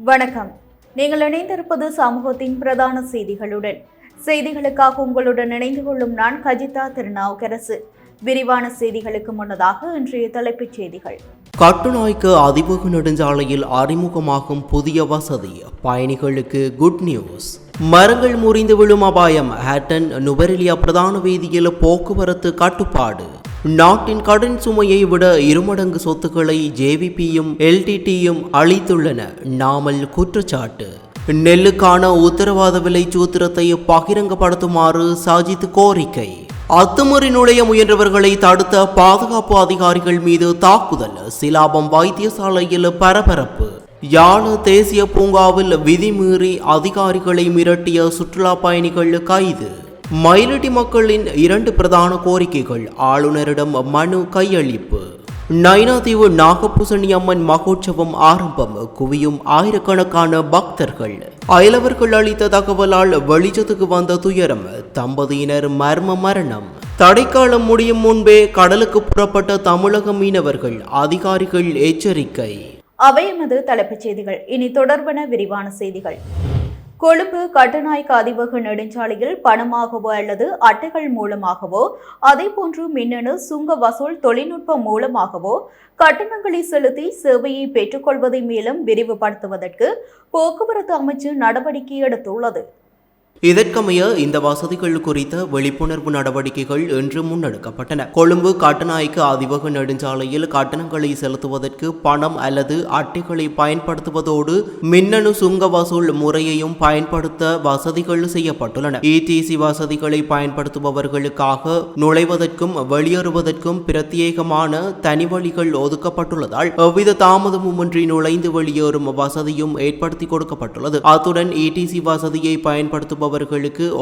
வணக்கம். நீங்கள் இணைந்திருப்பது சமூகத்தின் பிரதான செய்திகளுடன். செய்திகளுக்காக உங்களுடன் இணைந்து கொள்ளும் நான் கஜிதா திருநாவுக்கரசு. விரிவான செய்திகளுக்கு முன்னதாக இன்றைய தலைப்புச் செய்திகள். கட்டுநாய்க்கு அதிவேக நெடுஞ்சாலையில் அறிமுகமாகும் புதிய வசதி, பயணிகளுக்கு குட் நியூஸ். மரங்கள் முறிந்து விழும் அபாயம், ஹேட்டன் நுவரெலியா பிரதான வீதியில் போக்குவரத்து கட்டுப்பாடு. நாட்டின் கடன் சுமையை விட இருமடங்கு சொத்துக்களை ஜேவிபியும் எல்டிடியும் அளித்துள்ளன, நாமல் குற்றச்சாட்டு. நெல்லுக்கான உத்தரவாத விலை சூத்திரத்தை பகிரங்கப்படுத்துமாறு சாஜித் கோரிக்கை. அத்துமீறி நுழைய முயன்றவர்களை தடுத்த பாதுகாப்பு அதிகாரிகள் மீது தாக்குதல், சிலாபம் வைத்தியசாலையில் பரபரப்பு. யாழ தேசிய பூங்காவில் விதிமீறி அதிகாரிகளை மிரட்டிய சுற்றுலா பயணிகள் கைது. மயிலட்டி மக்களின் 2 பிரதான கோரிக்கைகள், ஆளுநரிடம் மனு கையளிப்பு. நைனாதீவு நாகபூசணி அம்மன் மகோற்சவம் ஆரம்பம், குவியும் ஆயிரக்கணக்கான பக்தர்கள். அயலவர்கள் அளித்த தகவலால் வெளிச்சத்துக்கு வந்த துயரம், தம்பதியினர் மர்ம மரணம். தடைக்காலம் முடியும் முன்பே கடலுக்கு புறப்பட்ட தமிழக மீனவர்கள், அதிகாரிகள் எச்சரிக்கை. அவை எமது தலைப்புச் செய்திகள். இனி தொடர்பான விரிவான செய்திகள். கொழும்பு கட்டுநாய்க்கு அதிவேக நெடுஞ்சாலையில் பணமாகவோ அல்லது அட்டைகள் மூலமாகவோ அதேபோன்று மின்னணு சுங்க வசூல் தொழில்நுட்பம் மூலமாகவோ கட்டணங்களை செலுத்தி சேவையை பெற்றுக்கொள்வதை மேலும் விரிவுபடுத்துவதற்கு போக்குவரத்து அமைச்சு நடவடிக்கை எடுத்துள்ளது. இதற்கமைய இந்த வசதிகள் குறித்த விழிப்புணர்வு நடவடிக்கைகள் இன்று முன்னெடுக்கப்பட்டன. கொழும்பு கட்டுநாய்க்கு அதிவேக நெடுஞ்சாலையில் கட்டணங்களை செலுத்துவதற்கு பணம் அல்லது அட்டைகளை பயன்படுத்துவதோடு மின்னணு சுங்க வசூல் முறையையும் பயன்படுத்த வசதிகள் செய்யப்பட்டுள்ளன. இடிசி வசதிகளை பயன்படுத்துபவர்களுக்காக நுழைவதற்கும் வெளியேறுவதற்கும் பிரத்யேகமான தனி வழிகள் ஒதுக்கப்பட்டுள்ளதால் எவ்வித தாமதமுமின்றி நுழைந்து வெளியேறும் வசதியும் ஏற்படுத்தி கொடுக்கப்பட்டுள்ளது. அத்துடன் இடிசி வசதியை பயன்படுத்துபவர்களுக்கு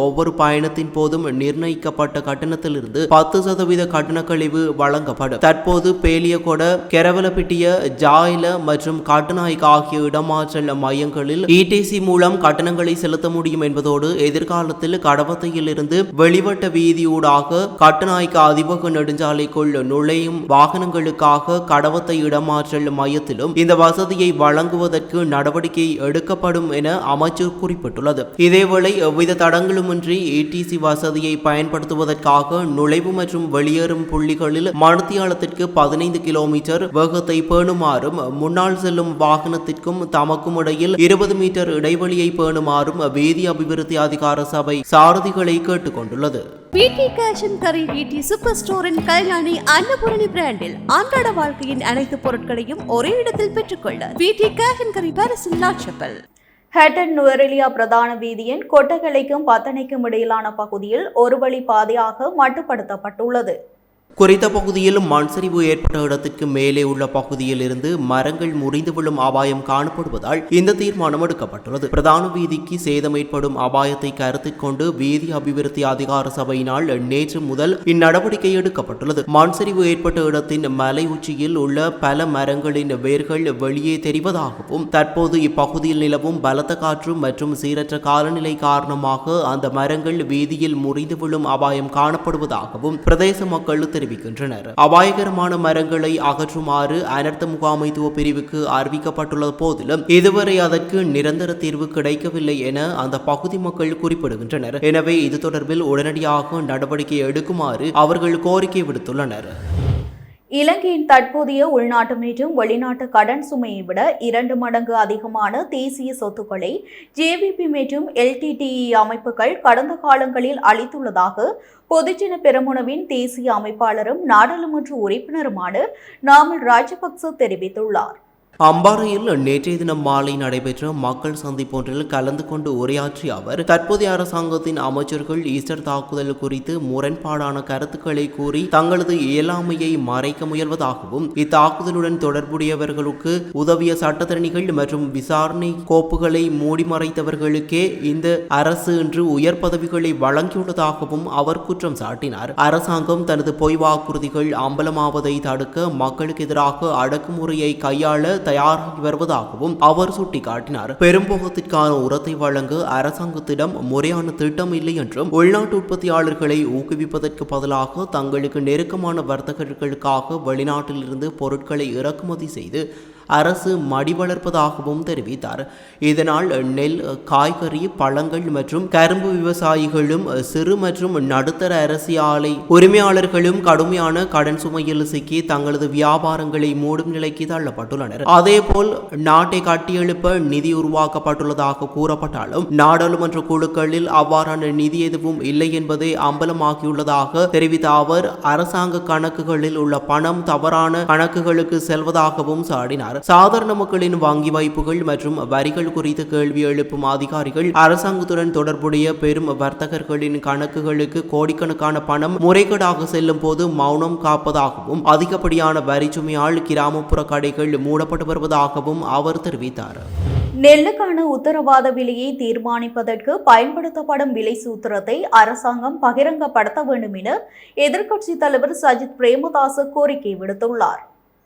ஒவ்வொரு பயணத்தின் போதும் நிர்ணயிக்கப்பட்ட கட்டணத்திலிருந்து 10% கட்டண கழிவு வழங்கப்படும். தற்போது பேலியகொட, கெரவலப்பிட்டிய, ஜாயில மற்றும் கட்டுநாய்க்கு ஆகிய இடமாற்றல் மையங்களில் இடிசி மூலம் கட்டணங்களை செலுத்த முடியும் என்பதோடு எதிர்காலத்தில் கடவத்தையில் இருந்து வெளிவட்ட வீதியூடாக கட்டுநாய்க்கு அதிவேக நெடுஞ்சாலைக்குள் நுழையும் வாகனங்களுக்காக கடவத்தை இடமாற்றல் மையத்திலும் இந்த வசதியை வழங்குவதற்கு நடவடிக்கை எடுக்கப்படும் என அமைச்சர் குறிப்பிட்டுள்ளது. இதேவேளை எவ்வித தடங்களுமின்றி இடிசி வசதியை பயன்படுத்துவதற்காக நுழைவு மற்றும் வெளியேறும் புள்ளிகளில் மணித்தியாலத்திற்கு 15 கிலோமீட்டர் வேகத்தை பேணுமாறும், முன்னால் செல்லும் வாகனத்திற்கும் தமக்கும் இடையில் 20 மீட்டர் இடைவெளியை பேணுமாறும் வீதி அபிவிருத்தி அதிகார சபை சாரதிகளை கேட்டுக் கொண்டுள்ளது. பிடி கேஷ் அண்ட் கரி பிடி சூப்பர் ஸ்டோரின் கல்யாணி அன்னபூரணி பிராண்டில் அன்றாட வாழ்க்கையின் அனைத்து பொருட்களையும் ஒரே இடத்தில் பெற்றுக்கொள்ள பிடி கேஷ் அண்ட் கரி பாரிஸின் லாட்சப்பல். ஹேட்டன் நுவரெலியா பிரதான வீதியின் கொட்டகலைக்கும் பத்தனைக்கும் இடையிலான பகுதியில் ஒரு வழி பாதையாக மட்டுப்படுத்தப்பட்டுள்ளது. குறித்த பகுதியில் மண் சரிவு ஏற்பட்ட இடத்திற்கு மேலே உள்ள பகுதியில் இருந்து மரங்கள் முறிந்து விழும் அபாயம் காணப்படுவதால் இந்த தீர்மானம் எடுக்கப்பட்டுள்ளது. பிரதான வீதிக்கு சேதம் ஏற்படும் அபாயத்தை கருத்தில் கொண்டு வீதி அபிவிருத்தி அதிகார சபையினால் நேற்று முதல் இந்நடவடிக்கை எடுக்கப்பட்டுள்ளது. மண் சரிவு ஏற்பட்ட இடத்தின் மலை உச்சியில் உள்ள பல மரங்களின் வேர்கள் வெளியே தெரிவதாகவும், தற்போது இப்பகுதியில் நிலவும் பலத்த காற்று மற்றும் சீரற்ற காலநிலை காரணமாக அந்த மரங்கள் வீதியில் முறிந்து விழும் அபாயம் காணப்படுவதாகவும் பிரதேச மக்கள் தெரிவிக்கின்றனர். அபாயகரமான மரங்களை அகற்றுமாறு அனர்த்த முகாமைத்துவ பிரிவுக்கு அறிவிக்கப்பட்டுள்ள போதிலும் இதுவரை அதற்கு நிரந்தர தீர்வு கிடைக்கவில்லை என அந்த பகுதி மக்கள் குறிப்பிடுகின்றனர். எனவே இது தொடர்பில் உடனடியாக நடவடிக்கை எடுக்குமாறு அவர்கள் கோரிக்கை விடுத்துள்ளனர். இலங்கையின் தற்போதைய உள்நாட்டு மற்றும் வெளிநாட்டு கடன் சுமையை விட 2 மடங்கு அதிகமான தேசிய சொத்துக்களை ஜேவிபி மற்றும் எல்டிடிஇ அமைப்புகள் கடந்த காலங்களில் அளித்துள்ளதாக பொதுஜன பெரமுனவின் தேசிய அமைப்பாளரும் நாடாளுமன்ற உறுப்பினருமான நாமல் ராஜபக்ச தெரிவித்துள்ளார். அம்பாறையில் நேற்றைய தினம் மாலை நடைபெற்ற மக்கள் சந்திப்பொன்றில் கலந்து கொண்டு உரையாற்றிய அவர், தற்போதைய அரசாங்கத்தின் அமைச்சர்கள் ஈஸ்டர் தாக்குதல் குறித்து முரண்பாடான கருத்துக்களை கூறி தங்களது இயலாமையை மறைக்க முயல்வதாகவும், இத்தாக்குதலுடன் தொடர்புடையவர்களுக்கு உதவிய சட்டத்தரணிகள் மற்றும் விசாரணை கோப்புகளை மூடிமறைத்தவர்களுக்கே இந்த அரசு இன்று உயர் பதவிகளை வழங்கியுள்ளதாகவும் அவர் குற்றம் சாட்டினார். அரசாங்கம் தனது பொய் வாக்குறுதிகள் அம்பலமாவதை தடுக்க மக்களுக்கு எதிராக அடக்குமுறையை கையாள தயாராகி வருவதாகவும் அவர் சுட்டிக்காட்டினார். பெரும்போகத்திற்கான உரத்தை வழங்க அரசாங்கத்திடம் முறையான திட்டம் இல்லை என்றும், உள்நாட்டு உற்பத்தியாளர்களை ஊக்குவிப்பதற்கு பதிலாக தங்களுக்கு நெருக்கமான வர்த்தகர்களுக்காக வெளிநாட்டிலிருந்து பொருட்களை இறக்குமதி செய்து அரசு மடி வளர்ப்பதாகவும் தெரிவித்தார். இதனால் நெல், காய்கறி, பழங்கள் மற்றும் கரும்பு விவசாயிகளும் சிறு மற்றும் நடுத்தர அரிசி ஆலை உரிமையாளர்களும் கடுமையான கடன் சுமையில் சிக்கி தங்களது வியாபாரங்களை மூடும் நிலைக்கு தள்ளப்பட்டுள்ளனர். அதேபோல் நாட்டை கட்டியெழுப்ப நிதி உருவாக்கப்பட்டுள்ளதாக கூறப்பட்டாலும் நாடாளுமன்ற குழுக்களில் அவ்வாறான நிதி எதுவும் இல்லை என்பதை அம்பலமாக்கியுள்ளதாக தெரிவித்த அவர் அரசாங்க கணக்குகளில் உள்ள பணம் தவறான கணக்குகளுக்கு செல்வதாகவும் சாடினார். சாதாரண மக்களின் வங்கி வைப்புகள் மற்றும் வரிகள் குறித்து கேள்வி எழுப்பும் அதிகாரிகள் அரசாங்கத்துடன் தொடர்புடைய பெரும் வர்த்தகர்களின் கணக்குகளுக்கு கோடிக்கணக்கான பணம் முறைகேடாக செல்லும் போது மௌனம் காப்பதாகவும் அதிகப்படியான வரிச்சுமையால் கிராமப்புற கடைகள் மூடப்பட்டு வருவதாகவும் அவர் தெரிவித்தார். நெல்லுக்கான உத்தரவாத விலையை தீர்மானிப்பதற்கு பயன்படுத்தப்படும் விலை சூத்திரத்தை அரசாங்கம் பகிரங்கப்படுத்த வேண்டும் என எதிர்க்கட்சித் தலைவர் சஜித் பிரேமதாச கோரிக்கை விடுத்துள்ளார்.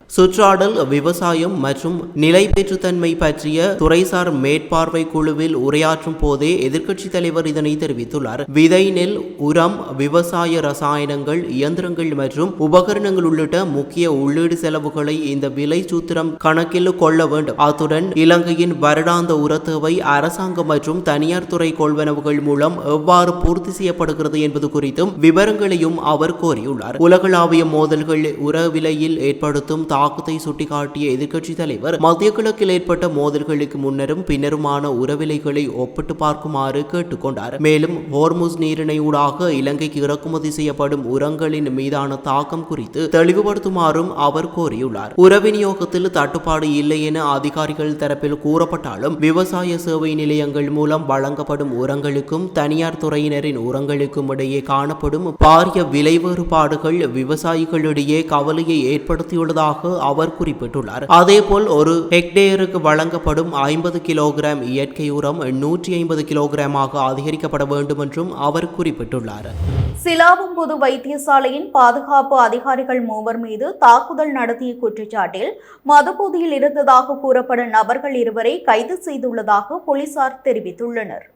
சுற்றாடல், விவசாயம் மற்றும் நிலைபெற்றுத்தன்மை பற்றிய துறைசார் மேற்பார்வை குழுவில் உரையாற்றும் போதே எதிர்க்கட்சித் தலைவர் இதனை தெரிவித்துள்ளார். விதை நெல், உரம், விவசாய ரசாயனங்கள், இயந்திரங்கள் மற்றும் உபகரணங்கள் உள்ளிட்ட முக்கிய உள்ளீடு செலவுகளை இந்த விலை சூத்திரம் கணக்கில் கொள்ள வேண்டும். அத்துடன் இலங்கையின் வருடாந்த உரத்தேவை அரசாங்கம் மற்றும் தனியார் துறை கொள்வனவுகள் மூலம் எவ்வாறு பூர்த்தி செய்யப்படுகிறது என்பது குறித்தும் விவரங்களையும் அவர் கோரியுள்ளார். உலகளாவிய மோதல்கள் உர விலையில் ஏற்படுத்தும் தாக்கத்தை சுட்டிக்காட்டிய எதிர்க்கட்சித் தலைவர் மத்திய கிழக்கில் ஏற்பட்ட மோதல்களுக்கு முன்னரும் பின்னருமான உரவிலைகளை ஒப்பிட்டு பார்க்குமாறு கேட்டுக்கொண்டார். மேலும் ஹோர்முஸ் நீரிணை ஊடாக இலங்கைக்கு இறக்குமதி செய்யப்படும் உரங்களின் மீதான தாக்கம் குறித்து தெளிவுபடுத்துமாறும் அவர் கோரியுள்ளார். உர விநியோகத்தில் தட்டுப்பாடு இல்லை என அதிகாரிகள் தரப்பில் கூறப்பட்டாலும் விவசாய சேவை நிலையங்கள் மூலம் வழங்கப்படும் உரங்களுக்கும் தனியார் துறையினரின் உரங்களுக்கும் இடையே காணப்படும் பாரிய விலை வேறுபாடுகள் விவசாயிகளிடையே கவலையை ஏற்படுத்தியுள்ளதாக அவர் குறிப்பிட்டுள்ளார். அதேபோல் ஒரு ஹெக்டேருக்கு வழங்கப்படும் 50 கிலோகிராம் இயற்கை உரம் 150 கிலோகிராமாக அதிகரிக்கப்பட வேண்டும் என்றும் அவர் குறிப்பிட்டுள்ளார். சிலாபம் பொது வைத்தியசாலையின் பாதுகாப்பு அதிகாரிகள் மூவர் மீது தாக்குதல் நடத்திய குற்றச்சாட்டில் மதுபோதையில் இருந்ததாக கூறப்படும் நபர்கள் 2 கைது செய்துள்ளதாக போலீசார் தெரிவித்துள்ளனர்.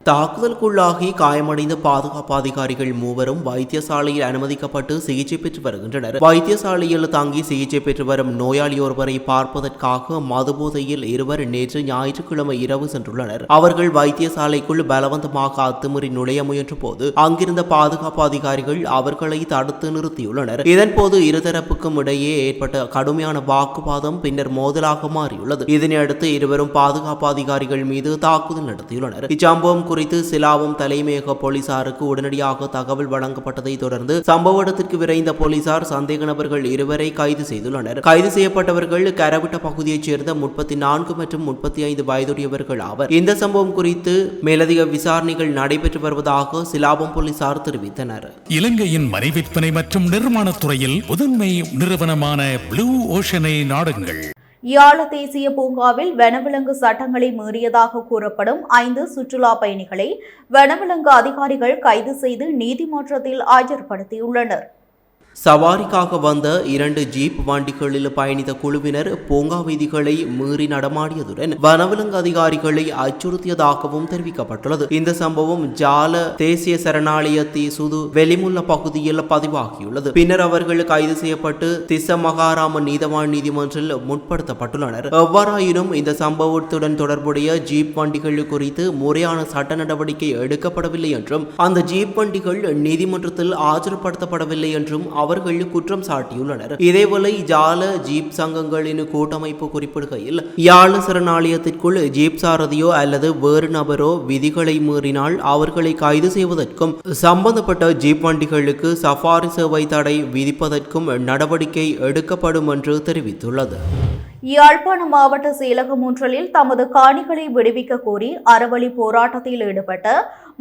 தாக்குதலுக்குள்ளாகி காயமடைந்த பாதுகாப்பு அதிகாரிகள் மூவரும் வைத்தியசாலையில் அனுமதிக்கப்பட்டு சிகிச்சை பெற்று வருகின்றனர். வைத்தியசாலையில் தங்கி சிகிச்சை பெற்று வரும் நோயாளியொருவரை பார்ப்பதற்காக மதுபோதையில் 2 நேற்று ஞாயிற்றுக்கிழமை இரவு சென்றுள்ளனர். அவர்கள் வைத்தியசாலைக்குள் பலவந்தமாக அத்துமீறி நுழைய முயன்ற போது அங்கிருந்த பாதுகாப்பு அதிகாரிகள் அவர்களை தடுத்து நிறுத்தியுள்ளனர். இதன்போது இருதரப்புக்கும் இடையே ஏற்பட்ட கடுமையான வாக்குவாதம் பின்னர் மோதலாக மாறியுள்ளது. இதனையடுத்து இருவரும் பாதுகாப்பு அதிகாரிகள் மீது தாக்குதல் நடத்தியுள்ளனர். இச்சம்பவம் குறித்து சிலாபம் தலைமையக போலீசாருக்கு உடனடியாக தகவல் வழங்கப்பட்டதை தொடர்ந்து சம்பவ இடத்திற்கு விரைந்த போலீசார் சந்தேக நபர்கள் 2 கைது செய்துள்ளனர். கைது செய்யப்பட்டவர்கள் கரவிட்ட பகுதியைச் சேர்ந்த 34 மற்றும் 35 வயதுடையவர்கள் ஆவர். இந்த சம்பவம் குறித்து மேலதிக விசாரணைகள் நடைபெற்று வருவதாக சிலாபம் போலீசார் தெரிவித்தனர். இலங்கையின் மனை விற்பனை மற்றும் நிர்மாணத் துறையில் முதன்மை நிறுவனமான ப்ளூ ஓஷனை நாடுங்கள். யாழ தேசிய பூங்காவில் வனவிலங்கு சட்டங்களை மீறியதாக கூறப்படும் 5 சுற்றுலா பயணிகளை வனவிலங்கு அதிகாரிகள் கைது செய்து நீதிமன்றத்தில் ஆஜர்படுத்தியுள்ளனர். சவாரிக்காக வந்த 2 ஜீப் வண்டிகளில் பயணித்த குழுவினர் பூங்கா வீதிகளை மீறி நடமாடியதுடன் வனவிலங்கு அதிகாரிகளை அச்சுறுத்தியதாகவும் தெரிவிக்கப்பட்டுள்ளது. இந்த சம்பவம் ஜால தேசிய சரணாலயத்தை சுது வெளிமுள்ள பகுதியில் பதிவாகியுள்ளது. பின்னர் அவர்கள் கைது செய்யப்பட்டு திஸ்ஸ மகாராம நீதவான் நீதிமன்றில் முற்படுத்தப்பட்டுள்ளனர். எவ்வாறாயினும் இந்த சம்பவத்துடன் தொடர்புடைய ஜீப் வண்டிகள் குறித்து முறையான சட்ட நடவடிக்கை எடுக்கப்படவில்லை என்றும் அந்த ஜீப் வண்டிகள் நீதிமன்றத்தில் ஆஜர்படுத்தப்படவில்லை என்றும் அவர்கள் குற்றம் சாட்டியுள்ளனர். இதேவேளை ஜால ஜீப் சங்கங்களின் கூட்டமைப்பு குறிப்பிடுகையில் யாழ சரணாலயத்திற்குள் ஜீப் சாரதியோ அல்லது வேறு நபரோ விதிகளை மீறினால் அவர்களை கைது செய்வதற்கும் சம்பந்தப்பட்ட ஜீப் வண்டிகளுக்கு சஃபாரி சேவை தடை விதிப்பதற்கும் நடவடிக்கை எடுக்கப்படும் என்று தெரிவித்துள்ளது. யாழ்ப்பாண மாவட்ட செயலகம் ஒன்றில் தமது காணிகளை விடுவிக்க கோரி அறவழி போராட்டத்தில் ஈடுபட்ட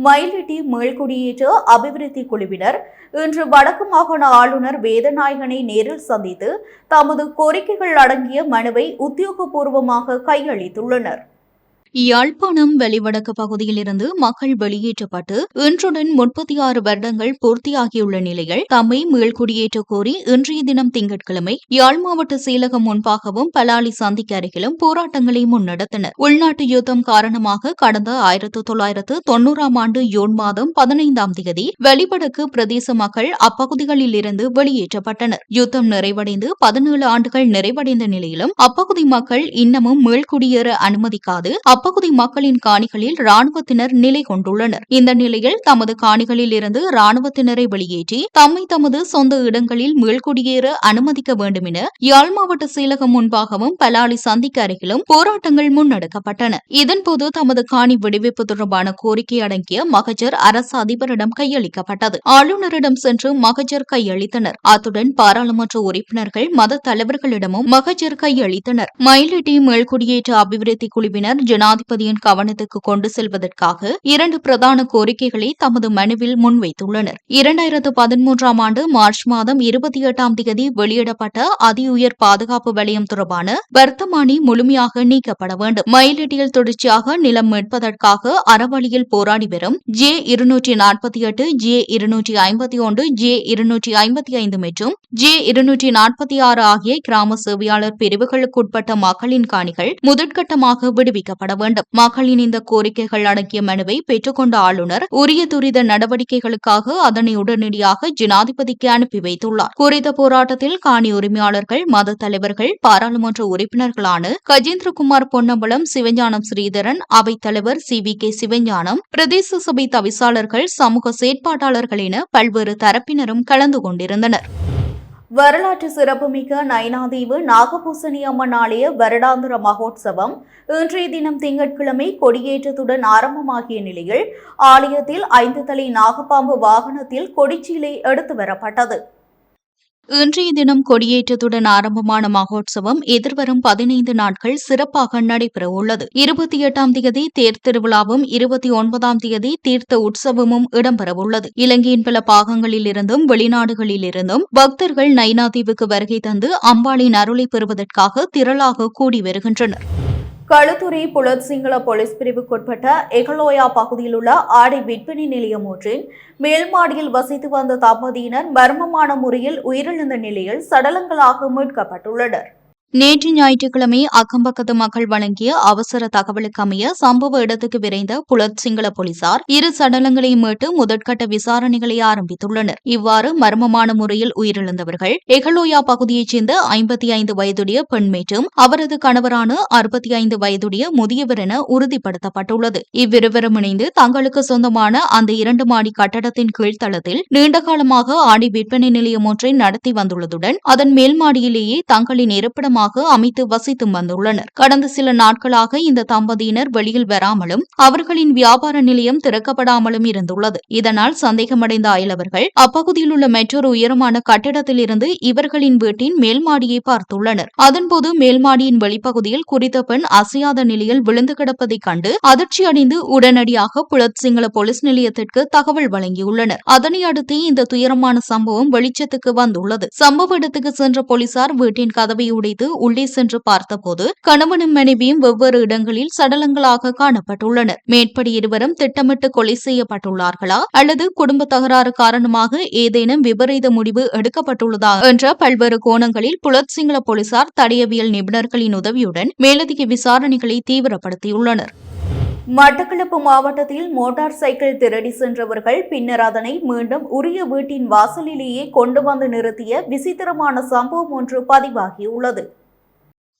மயிலிட்டி மீள்குடியேற்ற அபிவிருத்தி குழுவினர் இன்று வடக்கு மாகாண ஆளுநர் வேதநாயகனை நேரில் சந்தித்து தமது கோரிக்கைகள் அடங்கிய மனுவை உத்தியோகபூர்வமாக கையளித்துள்ளனர். யாழ்ப்பாணம் வெளிவடக்கு பகுதியிலிருந்து மக்கள் வெளியேற்றப்பட்டு இன்றுடன் 36 வருடங்கள் பூர்த்தியாகியுள்ள நிலையில் தம்மை மீள்குடியேற்ற கோரி இன்றைய தினம் திங்கட்கிழமை யாழ் மாவட்ட செயலகம் முன்பாகவும் பலாலி சந்திக்கு அருகிலும் போராட்டங்களை முன்னெடுத்தனர். உள்நாட்டு யுத்தம் காரணமாக கடந்த 1990ஆம் ஆண்டு ஜூன் மாதம் 15ஆம் தேதி வெளிவடக்கு பிரதேச மக்கள் அப்பகுதிகளில் இருந்து வெளியேற்றப்பட்டனர். யுத்தம் நிறைவடைந்து 17 ஆண்டுகள் நிறைவடைந்த நிலையிலும் அப்பகுதி மக்கள் இன்னமும் மீள்குடியேற அனுமதிக்காது அப்பகுதி மக்களின் காணிகளில் ராணுவத்தினர் நிலை கொண்டுள்ளனர். இந்த நிலையில் தமது காணிகளில் இருந்து ராணுவத்தினரை வெளியேற்றி தம்மை தமது சொந்த இடங்களில் மீள்குடியேற அனுமதிக்க வேண்டும் என யாழ் மாவட்ட செயலகம் முன்பாகவும் பலாலி சந்திக்கு அருகிலும் போராட்டங்கள் முன்னெடுக்கப்பட்டன. இதன்போது தமது காணி விடுவிப்பு தொடர்பான கோரிக்கை அடங்கிய மகஜர் அரசு அதிபரிடம் கையளிக்கப்பட்டது. ஆளுநரிடம் சென்று மகஜர் கையளித்தனர். அத்துடன் பாராளுமன்ற உறுப்பினர்கள் மத தலைவர்களிடமும் மகஜர் கையளித்தனர். மயிலிட்டி மீள்குடியேற்ற அபிவிருத்தி குழுவினர் ஜனாதிபதியின் கவனத்துக்கு கொண்டு செல்வதற்காக 2 பிரதான கோரிக்கைகளை தமது மனுவில் முன்வைத்துள்ளனர். 2013ஆம் ஆண்டு மார்ச் மாதம் 28ஆம் தேதி வெளியிடப்பட்ட அதிஉயர் பாதுகாப்பு வலயம் தொடர்பான வர்த்தமானி முழுமையாக நீக்கப்பட வேண்டும். மயிலிட்டியில் தொடர்ச்சியாக நிலம் மீட்பதற்காக அறவழியில் போராடி வரும் J248, J251, J255 மற்றும் J246 ஆகிய கிராம சேவையாளர் பிரிவுகளுக்குட்பட்ட மக்களின் காணிகள் முதற்கட்டமாக விடுவிக்கப்பட வேண்டும். மக்களின் இந்த கோரிக்கைகள் அடங்கிய மனுவை பெற்றுக்கொண்ட ஆளுநர் உரிய துரித நடவடிக்கைகளுக்காக அதனை உடனடியாக ஜனாதிபதிக்கு அனுப்பி வைத்துள்ளார். குறித்த போராட்டத்தில் காணி உரிமையாளர்கள், மத தலைவர்கள், பாராளுமன்ற உறுப்பினர்களான கஜேந்திரகுமார் பொன்னம்பலம், சிவஞானம் ஸ்ரீதரன், அவைத்தலைவர் CVK சிவஞானம், பிரதேச சபை தவிசாளர்கள், சமூக செயற்பாட்டாளர்கள் என பல்வேறு தரப்பினரும் கலந்து கொண்டிருந்தனர். வரலாற்று சிறப்புமிக்க நயினாதீவு நாகபூசணி அம்மன் ஆலய வருடாந்திர மகோத்சவம் இன்றைய தினம் திங்கட்கிழமை கொடியேற்றத்துடன் ஆரம்பமாகிய நிலையில் ஆலயத்தில் 5 தலை நாகப்பாம்பு வாகனத்தில் கொடிச்சீலை எடுத்து வரப்பட்டது. இன்றைய தினம் கொடியேற்றத்துடன் ஆரம்பமான மகோத்சவம் எதிர்வரும் 15 நாட்கள் சிறப்பாக நடைபெறவுள்ளது. 28ஆம் தேதி தேர் திருவிழாவும் 29ஆம் தேதி தீர்த்த உற்சவமும் இடம்பெறவுள்ளது. இலங்கையின் பல பாகங்களில் இருந்தும் வெளிநாடுகளில் இருந்தும் பக்தர்கள் நயினாதீவுக்கு வருகை தந்து அம்பாளின் அருளை பெறுவதற்காக திரளாக கூடி வருகின்றனர். களுத்துறை புலத் சிங்கள போலீஸ் பிரிவுக்குட்பட்ட எகலோயா பகுதியில் உள்ள ஆடை விற்பனை நிலையம் ஒன்றின் மேல்மாடியில் வசித்து வந்த தம்பதியினர் மர்மமான முறையில் உயிரிழந்த நிலையில் சடலங்களாக மீட்கப்பட்டுள்ளனர். நேற்று ஞாயிற்றுக்கிழமை அக்கம்பக்கத்து மக்கள் வழங்கிய அவசர தகவலுக்கு அமைய சம்பவ இடத்துக்கு விரைந்த புலத் சிங்கள போலீசார் 2 சடலங்களை மீட்டு முதற்கட்ட விசாரணைகளை ஆரம்பித்துள்ளனர். இவ்வாறு மர்மமான முறையில் உயிரிழந்தவர்கள் எகலோயா பகுதியைச் சேர்ந்த 55 வயதுடைய பெண் மற்றும் அவரது கணவரான 65 வயதுடைய முதியவர் என உறுதிப்படுத்தப்பட்டுள்ளது. இவ்விருவரும் இணைந்து தங்களுக்கு சொந்தமான அந்த 2 மாடி கட்டடத்தின் கீழ்த்தளத்தில் நீண்டகாலமாக ஆடை விற்பனை நிலையம் ஒன்றை நடத்தி வந்துள்ளதுடன் அதன் மேல் மாடியிலேயே தங்களின் இருப்பிடமாக அமைத்து வசித்து வந்துள்ளனர். கடந்த சில நாட்களாக இந்த தம்பதியினர் வெளியில் வராமலும் அவர்களின் வியாபார நிலையம் திறக்கப்படாமலும் இருந்துள்ளது. இதனால் சந்தேகமடைந்த அயலவர்கள் அப்பகுதியில் உள்ள மற்றொரு உயரமான கட்டிடத்தில் இருந்து இவர்களின் வீட்டின் மேல்மாடியை பார்த்துள்ளனர். அதன்போது மேல்மாடியின் வெளிப்பகுதியில் குறித்த பெண் அசையாத நிலையில் விழுந்து கிடப்பதைக் கண்டு அதிர்ச்சியடைந்து உடனடியாக புலத் சிங்கள போலீஸ் நிலையத்திற்கு தகவல் வழங்கியுள்ளனர். அதனை அடுத்து இந்த துயரமான சம்பவம் வெளிச்சத்துக்கு வந்துள்ளது. சம்பவ இடத்துக்கு சென்ற போலீசார் வீட்டின் கதவை உடைத்து உள்ளே சென்று பார்த்தபோது கணவனும் மனைவியும் வெவ்வேறு இடங்களில் சடலங்களாக காணப்பட்டுள்ளனர். மேற்படி இருவரும் திட்டமிட்டு கொலை செய்யப்பட்டுள்ளார்களா அல்லது குடும்ப தகராறு காரணமாக ஏதேனும் விபரீத முடிவு எடுக்கப்பட்டுள்ளதா என்ற பல்வேறு கோணங்களில் புலத் சிங்கள போலீசார் தடயவியல் நிபுணர்களின் உதவியுடன் மேலதிக விசாரணைகளை தீவிரப்படுத்தியுள்ளனர். மட்டக்களப்பு மாவட்டத்தில் மோட்டார் சைக்கிள் திருடி சென்றவர்கள் பின்னர் அதனை மீண்டும் உரிய வீட்டின் வாசலிலேயே கொண்டு வந்து நிறுத்திய விசித்திரமான சம்பவம் ஒன்று பதிவாகியுள்ளது.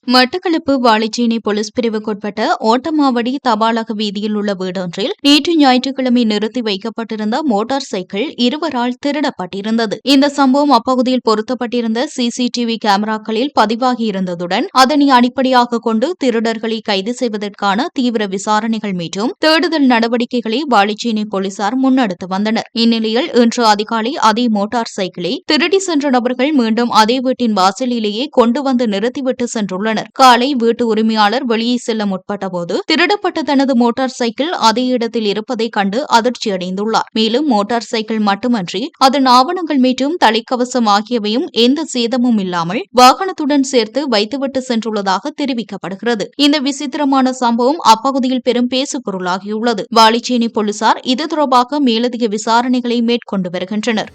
மட்டக்களப்பு வாழைச்சேனை போலீஸ் பிரிவுக்குட்பட்ட ஓட்டமாவடி தபாலக வீதியில் உள்ள வீடொன்றில் நேற்று ஞாயிற்றுக்கிழமை நிறுத்தி வைக்கப்பட்டிருந்த மோட்டார் சைக்கிள் இருவரால் திருடப்பட்டிருந்தது. இந்த சம்பவம் அப்பகுதியில் பொருத்தப்பட்டிருந்த CCTV கேமராக்களில் பதிவாகியிருந்ததுடன் அதனை அடிப்படையாக கொண்டு திருடர்களை கைது செய்வதற்கான தீவிர விசாரணைகள் மற்றும் தேடுதல் நடவடிக்கைகளை வாழைச்சேனை போலீசார் முன்னெடுத்து வந்தனர். இந்நிலையில் இன்று அதிகாலை அதே மோட்டார் சைக்கிளை திருடி சென்ற நபர்கள் மீண்டும் அதே வீட்டின் வாசலிலேயே கொண்டு வந்து நிறுத்திவிட்டு சென்றுள்ளனர். வைத்துள்ளனர். காலை வீட்டு உரிமையாளர் வெளியே செல்ல முற்பட்டபோது திருடப்பட்ட தனது மோட்டார் சைக்கிள் அதே இடத்தில் இருப்பதை கண்டு அதிர்ச்சியடைந்துள்ளார். மேலும் மோட்டார் சைக்கிள் மட்டுமன்றி அதன் ஆவணங்கள் மற்றும் தலைக்கவசம் ஆகியவையும் எந்த சேதமும் இல்லாமல் வாகனத்துடன் சேர்த்து வைத்துவிட்டு சென்றுள்ளதாக தெரிவிக்கப்படுகிறது. இந்த விசித்திரமான சம்பவம் அப்பகுதியில் பெரும் பேசுபொருளாகியுள்ளது. வாலிச்சேனை போலீசார் இது தொடர்பாக மேலதிக விசாரணைகளை மேற்கொண்டு வருகின்றனர்.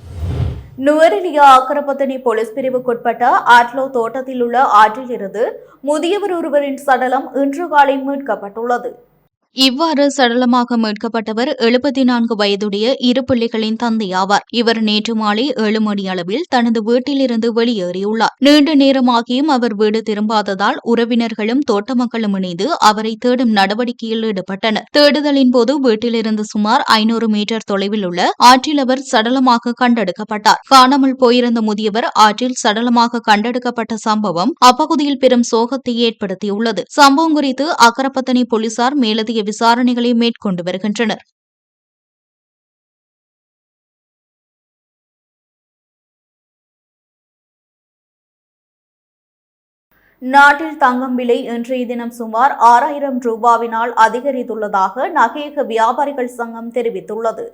நுவரெலியா ஆக்கரப்பத்தனை போலீஸ் பிரிவுக்குட்பட்ட ஆட்லோ தோட்டத்தில் உள்ள ஆற்றிலிருந்து முதியவர் ஒருவரின் சடலம் இன்று காலை மீட்கப்பட்டுள்ளது. இவ்வாறு சடலமாக மீட்கப்பட்டவர் 74 வயதுடைய இரு பிள்ளைகளின் தந்தையாவார். இவர் நேற்று மாலை 7 மணி அளவில் தனது வீட்டிலிருந்து வெளியேறியுள்ளார். நீண்ட நேரமாகியும் அவர் வீடு திரும்பாததால் உறவினர்களும் தோட்ட மக்களும் இணைந்து அவரை தேடும் நடவடிக்கையில் ஈடுபட்டனர். தேடுதலின் போது வீட்டிலிருந்து சுமார் 500 மீட்டர் தொலைவில் உள்ள ஆற்றில் அவர் சடலமாக கண்டெடுக்கப்பட்டார். காணாமல் போயிருந்த முதியவர் ஆற்றில் சடலமாக கண்டெடுக்கப்பட்ட சம்பவம் அப்பகுதியில் பெரும் சோகத்தை ஏற்படுத்தியுள்ளது. சம்பவம் குறித்து அக்கரப்பத்தனை போலீசார் மேலதிக விசாரணைகளை மேற்கொண்டு வருகின்றனர். நாட்டில் தங்கம் விலை இன்றைய தினம் சுமார் 6000 ரூபாவினால் அதிகரித்துள்ளதாக நகையக வியாபாரிகள் சங்கம் தெரிவித்துள்ளது.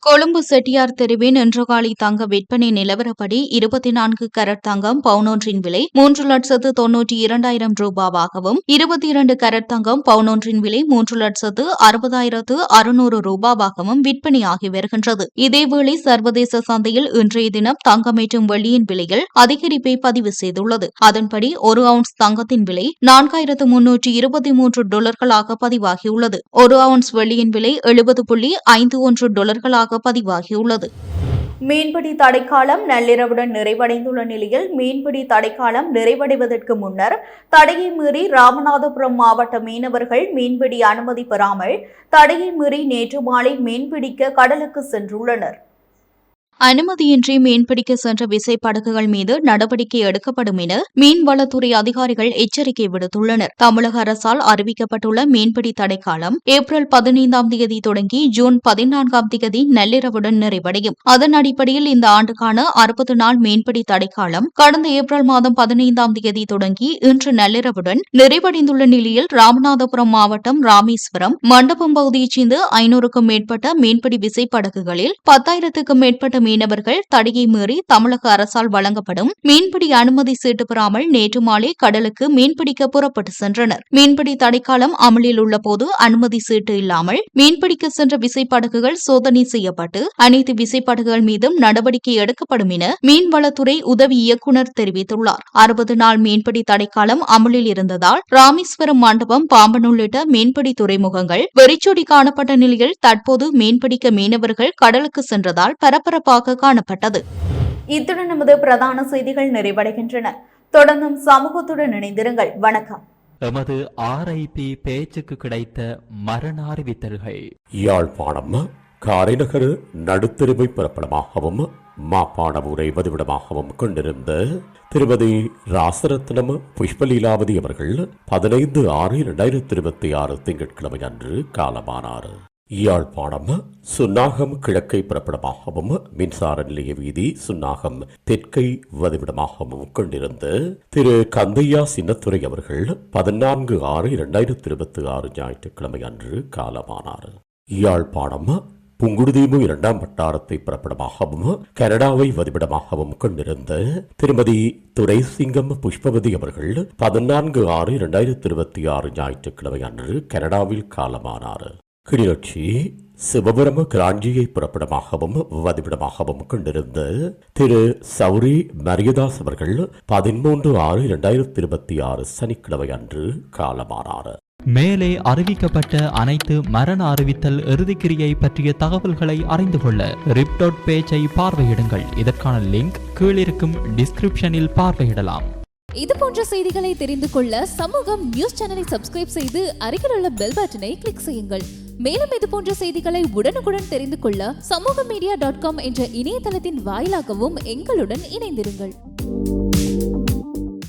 கொழும்பு செட்டியார் தெருவின் இன்று காலை தங்க விற்பனை நிலவரப்படி 24 கரட் தங்கம் பவுனொன்றின் விலை 3,92,000 ரூபாவாகவும் 22 கரட் தங்கம் பவுனொன்றின் விலை 3,60,600 ரூபாவாகவும் விற்பனையாகி வருகின்றது. இதேவேளை சர்வதேச சந்தையில் இன்றைய தினம் தங்கம் மற்றும் வெள்ளியின் விலையில் அதிகரிப்பை பதிவு செய்துள்ளது. அதன்படி 1 அவுன்ஸ் தங்கத்தின் விலை $4,323 பதிவாகியுள்ளது. 1 அவுன்ஸ் வெள்ளியின் விலை $70.51 பதிவாகியுள்ளது. மீன்பிடி தடைக்காலம் நள்ளிரவுடன் நிறைவடைந்துள்ள நிலையில் மீன்பிடி தடைக்காலம் நிறைவடைவதற்கு முன்னர் தடையை மீறி ராமநாதபுரம் மாவட்ட மீனவர்கள் மீன்பிடி அனுமதி பெறாமல் தடையை மீறி நேற்று மாலை மீன்பிடிக்க கடலுக்கு சென்றுள்ளனர். அனுமதியின்றி மீன்பிடிக்க சென்ற விசைப்படகுகள் மீது நடவடிக்கை எடுக்கப்படும் என மீன்வளத்துறை அதிகாரிகள் எச்சரிக்கை விடுத்துள்ளனர். தமிழக அரசால் அறிவிக்கப்பட்டுள்ள மீன்பிடி தடைக்காலம் ஏப்ரல் 15ஆம் தேதி தொடங்கி ஜூன் 14ஆம் தேதி நள்ளிரவுடன் நிறைவடையும். அதன் அடிப்படையில் இந்த ஆண்டுக்கான 60 நாள் மீன்பிடி தடைக்காலம் கடந்த ஏப்ரல் மாதம் 15ஆம் தேதி தொடங்கி இன்று நள்ளிரவுடன் நிறைவடைந்துள்ள நிலையில் ராமநாதபுரம் மாவட்டம் ராமேஸ்வரம் மண்டபம் பகுதியைச் சேர்ந்த 500க்கும் மேற்பட்ட மீன்பிடி விசைப்படகுகளில் 10,000க்கும் மேற்பட்ட மீனவர்கள் தடையை மீறி தமிழக அரசால் வழங்கப்படும் மீன்பிடி அனுமதி சீட்டு பெறாமல் நேற்று மாலை கடலுக்கு மீன்பிடிக்க புறப்பட்டு சென்றனர். மீன்பிடி தடைக்காலம் அமலில் உள்ள போது அனுமதி சீட்டு இல்லாமல் மீன்பிடிக்க சென்ற விசைப்படகுகள் சோதனை செய்யப்பட்டு அனைத்து விசைப்படகுகள் மீதும் நடவடிக்கை எடுக்கப்படும் என மீன்வளத்துறை உதவி இயக்குநர் தெரிவித்துள்ளார். 60 நாள் மீன்பிடி தடைக்காலம் அமலில் இருந்ததால் ராமேஸ்வரம் மண்டபம் பாம்பன் உள்ளிட்ட மீன்பிடி துறைமுகங்கள் வெறிச்சொடி காணப்பட்ட நிலையில் தற்போது மீன்பிடிக்க மீனவர்கள் கடலுக்கு சென்றதால் பரபரப்பாக காணப்பட்டது. இத்துடன் நமது பிரதான செய்திகள் நிறைவடைகின்றன. தொடர்ந்தும் சமூகத்துடன் இணைந்திருங்கள். வணக்கம். எமது RIP பேச்சுக்கு கிடைத்த மரண அறிவித்தல்கள். யாழ்ப்பாணம் காரைநகர் நடுத்தெருவை பிறப்பிடமாகவும் மாப்பாடவூரை வதிவிடமாகவும் கொண்டிருந்த திருமதி ராசரத்னம் புஷ்பலீலாவதி அவர்கள் 15/6/2026 திங்கட்கிழமை அன்று காலமானார். யாழ்ப்பாணம் சுன்னாகம் கிழக்கை பிறப்பிடமாகவும் மின்சார நிலைய வீதி சுன்னாகம் தெற்கை வதிவிடமாகவும் கொண்டிருந்த திரு கந்தையா சின்னத்துரை அவர்கள் 14/6/2026 ஞாயிற்றுக்கிழமை அன்று காலமானார். யாழ்ப்பாணம் புங்குடுதீவு 2ஆம் வட்டாரத்தை பிறப்பிடமாகவும் கனடாவை வதிவிடமாகவும் கொண்டிருந்த திருமதி துரைசிங்கம் புஷ்பவதி அவர்கள் 14/6/2026 ஞாயிற்றுக்கிழமை அன்று கனடாவில் காலமானார். கிளிநொச்சி சிவபுரம் கிராஞ்சியை புறப்படமாகவும் வதிவிடமாகவும் கொண்டிருந்த திரு சௌரி மரியதாஸ் அவர்கள் 13/6/2026 சனிக்கிழமை அன்று காலமானார். மேலே அறிவிக்கப்பட்ட அனைத்து மரண அறிவித்தல் இறுதிக்கிரியை பற்றிய தகவல்களை அறிந்து கொள்ள ரிப் பேஜை பார்வையிடுங்கள். இதற்கான லிங்க் கீழிருக்கும் டிஸ்கிரிப்ஷனில் பார்வையிடலாம். இது போன்ற செய்திகளை தெரிந்து கொள்ள சமூகம் நியூஸ் சேனலை சப்ஸ்கிரைப் செய்து அருகில் உள்ள பெல் பட்டனை கிளிக் செய்யுங்கள். மேலும் இது போன்ற செய்திகளை உடனுக்குடன் தெரிந்து கொள்ள சமூகமீடியா.com என்ற இணையதளத்தின் வாயிலாகவும் எங்களுடன் இணைந்திருங்கள்.